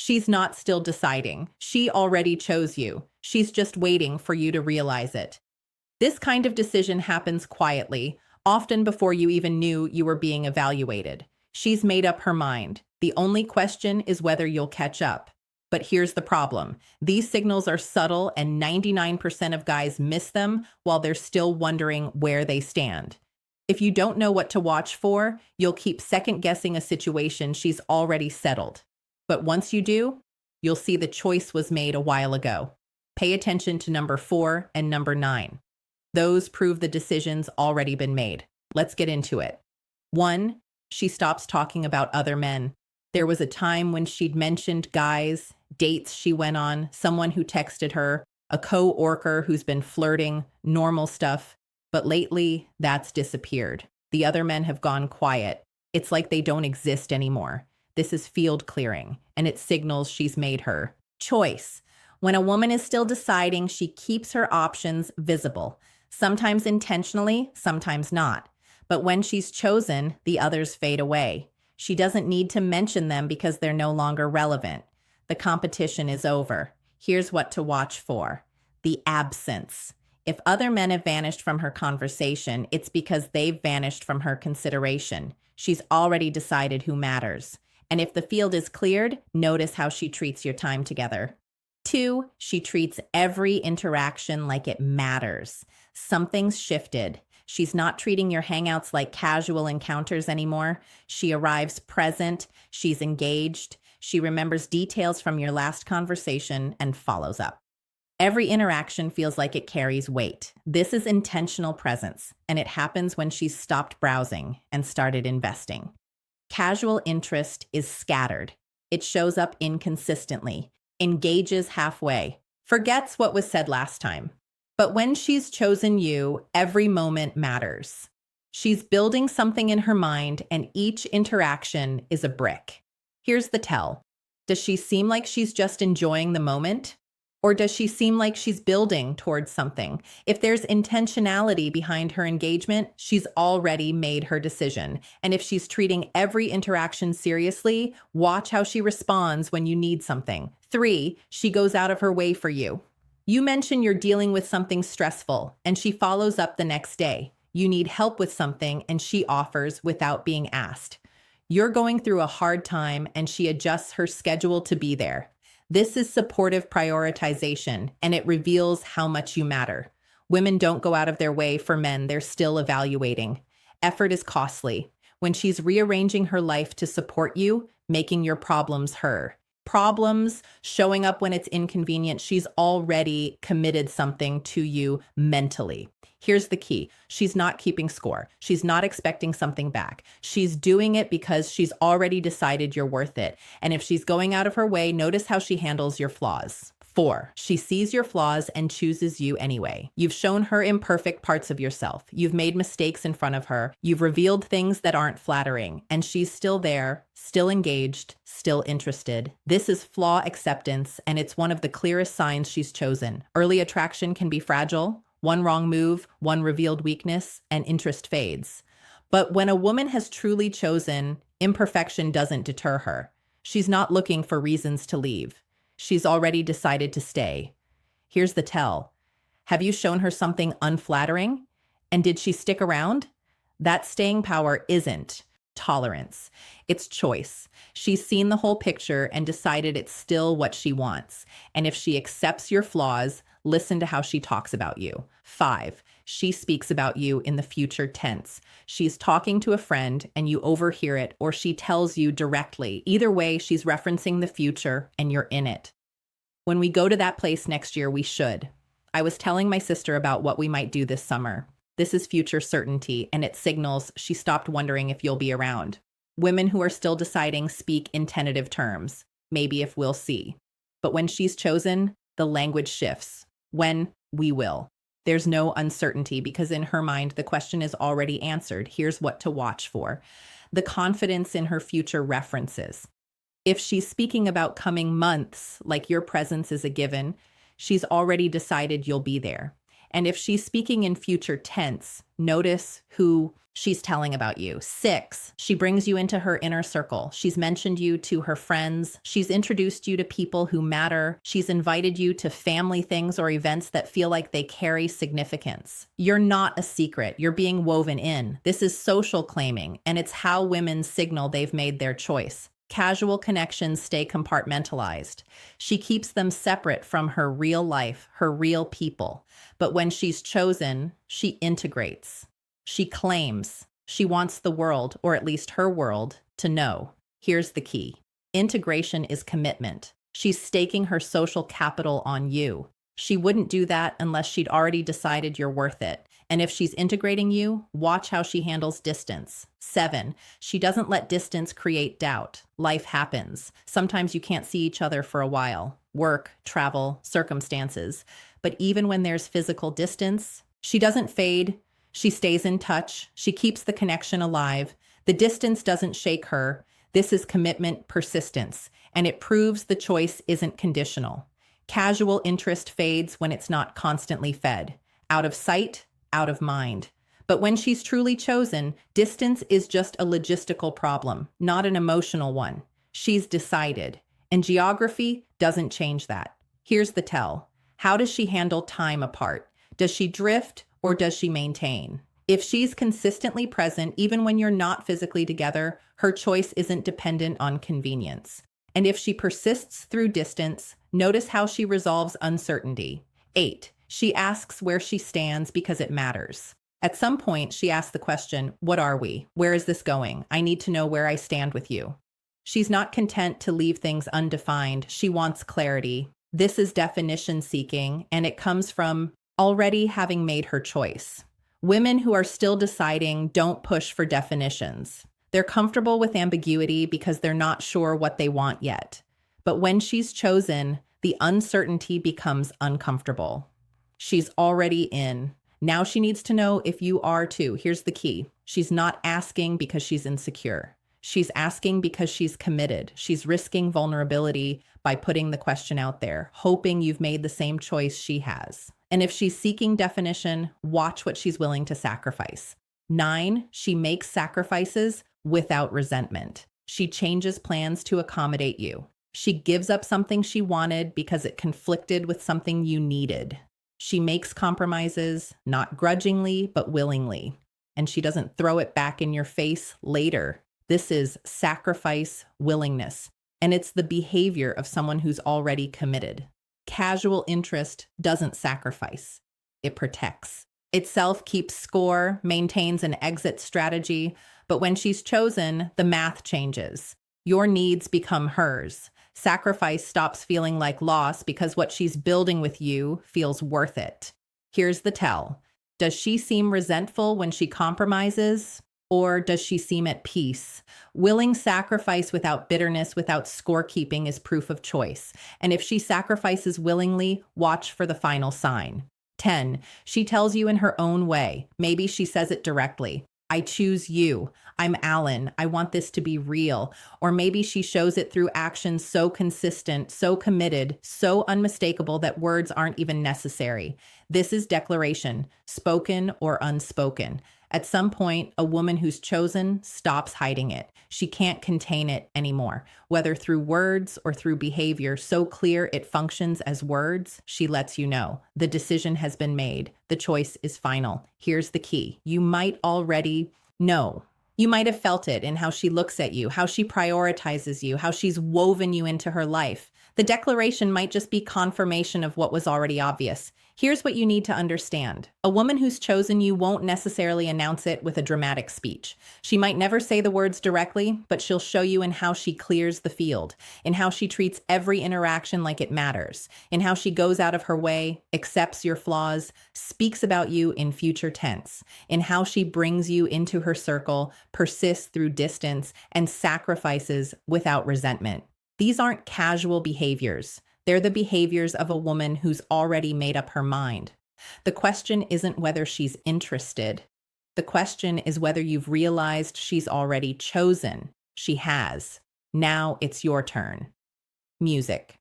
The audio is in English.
She's not still deciding. She already chose you. She's just waiting for you to realize it. This kind of decision happens quietly, often before you even knew you were being evaluated. She's made up her mind. The only question is whether you'll catch up. But here's the problem. These signals are subtle and 99% of guys miss them while they're still wondering where they stand. If you don't know what to watch for, you'll keep second-guessing a situation she's already settled. But once you do, you'll see the choice was made a while ago. Pay attention to number 4 and number 9. Those prove the decision's already been made. Let's get into it. 1, she stops talking about other men. There was a time when she'd mentioned guys, dates she went on, someone who texted her, a co-worker who's been flirting, normal stuff. But lately, that's disappeared. The other men have gone quiet. It's like they don't exist anymore. This is field clearing, and it signals she's made her choice. When a woman is still deciding, she keeps her options visible, sometimes intentionally, sometimes not. But when she's chosen, the others fade away. She doesn't need to mention them because they're no longer relevant. The competition is over. Here's what to watch for: the absence. If other men have vanished from her conversation, it's because they've vanished from her consideration. She's already decided who matters. And if the field is cleared, notice how she treats your time together. 2, she treats every interaction like it matters. Something's shifted. She's not treating your hangouts like casual encounters anymore. She arrives present. She's engaged. She remembers details from your last conversation and follows up. Every interaction feels like it carries weight. This is intentional presence, and it happens when she's stopped browsing and started investing. Casual interest is scattered. It shows up inconsistently, engages halfway, forgets what was said last time. But when she's chosen you, every moment matters. She's building something in her mind, and each interaction is a brick. Here's the tell. Does she seem like she's just enjoying the moment? Or does she seem like she's building towards something? If there's intentionality behind her engagement, she's already made her decision. And if she's treating every interaction seriously, watch how she responds when you need something. 3, she goes out of her way for you. You mention you're dealing with something stressful, and she follows up the next day. You need help with something, and she offers without being asked. You're going through a hard time, and she adjusts her schedule to be there. This is supportive prioritization, and it reveals how much you matter. Women don't go out of their way for men they're still evaluating. Effort is costly. When she's rearranging her life to support you, making your problems her problems, showing up when it's inconvenient, she's already committed something to you mentally. Here's the key. She's not keeping score. She's not expecting something back. She's doing it because she's already decided you're worth it. And if she's going out of her way, notice how she handles your flaws. 4, she sees your flaws and chooses you anyway. You've shown her imperfect parts of yourself. You've made mistakes in front of her. You've revealed things that aren't flattering. And she's still there, still engaged, still interested. This is flaw acceptance, and it's one of the clearest signs she's chosen. Early attraction can be fragile. One wrong move, one revealed weakness, and interest fades. But when a woman has truly chosen, imperfection doesn't deter her. She's not looking for reasons to leave. She's already decided to stay. Here's the tell. Have you shown her something unflattering? And did she stick around? That staying power isn't tolerance. It's choice. She's seen the whole picture and decided it's still what she wants. And if she accepts your flaws, listen to how she talks about you. 5, she speaks about you in the future tense. She's talking to a friend and you overhear it, or she tells you directly. Either way, she's referencing the future and you're in it. When we go to that place next year, we should. I was telling my sister about what we might do this summer. This is future certainty, and it signals she stopped wondering if you'll be around. Women who are still deciding speak in tentative terms. Maybe if we'll see. But when she's chosen, the language shifts. When we will. There's no uncertainty because in her mind, the question is already answered. Here's what to watch for. The confidence in her future references. If she's speaking about coming months, like your presence is a given, she's already decided you'll be there. And if she's speaking in future tense, notice who she's telling about you. 6, she brings you into her inner circle. She's mentioned you to her friends. She's introduced you to people who matter. She's invited you to family things or events that feel like they carry significance. You're not a secret. You're being woven in. This is social claiming, and it's how women signal they've made their choice. Casual connections stay compartmentalized. She keeps them separate from her real life, her real people. But when she's chosen, she integrates. She claims. She wants the world, or at least her world, to know. Here's the key. Integration is commitment. She's staking her social capital on you. She wouldn't do that unless she'd already decided you're worth it. And if she's integrating you, watch how she handles distance. 7, she doesn't let distance create doubt. Life happens. Sometimes you can't see each other for a while. Work, travel, circumstances. But even when there's physical distance, she doesn't fade. She stays in touch. She keeps the connection alive. The distance doesn't shake her. This is commitment persistence, and it proves the choice isn't conditional. Casual interest fades when it's not constantly fed. Out of sight, out of mind. But when she's truly chosen, distance is just a logistical problem, not an emotional one. She's decided, and geography doesn't change that. Here's the tell. How does she handle time apart? Does she drift or does she maintain? If she's consistently present, even when you're not physically together, her choice isn't dependent on convenience. And if she persists through distance, notice how she resolves uncertainty. 8, she asks where she stands because it matters. At some point, she asks the question, what are we? Where is this going? I need to know where I stand with you. She's not content to leave things undefined. She wants clarity. This is definition seeking, and it comes from already having made her choice. Women who are still deciding don't push for definitions. They're comfortable with ambiguity because they're not sure what they want yet. But when she's chosen, the uncertainty becomes uncomfortable. She's already in. Now she needs to know if you are too. Here's the key. She's not asking because she's insecure. She's asking because she's committed. She's risking vulnerability by putting the question out there, hoping you've made the same choice she has. And if she's seeking definition, watch what she's willing to sacrifice. 9, she makes sacrifices without resentment. She changes plans to accommodate you. She gives up something she wanted because it conflicted with something you needed. She makes compromises, not grudgingly, but willingly. And she doesn't throw it back in your face later. This is sacrifice willingness. And it's the behavior of someone who's already committed. Casual interest doesn't sacrifice. It protects. Itself keeps score, maintains an exit strategy, but when she's chosen, the math changes. Your needs become hers. Sacrifice stops feeling like loss because what she's building with you feels worth it. Here's the tell. Does she seem resentful when she compromises? Or does she seem at peace? Willing sacrifice without bitterness, without scorekeeping is proof of choice. And if she sacrifices willingly, watch for the final sign. 10, she tells you in her own way. Maybe she says it directly. I choose you. I'm Alan. I want this to be real. Or maybe she shows it through actions so consistent, so committed, so unmistakable that words aren't even necessary. This is declaration, spoken or unspoken. At some point, a woman who's chosen stops hiding it. She can't contain it anymore. Whether through words or through behavior so clear it functions as words, she lets you know. The decision has been made. The choice is final. Here's the key. You might already know. You might have felt it in how she looks at you, how she prioritizes you, how she's woven you into her life. The declaration might just be confirmation of what was already obvious. Here's what you need to understand. A woman who's chosen you won't necessarily announce it with a dramatic speech. She might never say the words directly, but she'll show you in how she clears the field, in how she treats every interaction like it matters, in how she goes out of her way, accepts your flaws, speaks about you in future tense, in how she brings you into her circle, persists through distance, and sacrifices without resentment. These aren't casual behaviors. They're the behaviors of a woman who's already made up her mind. The question isn't whether she's interested. The question is whether you've realized she's already chosen. She has. Now it's your turn. Music.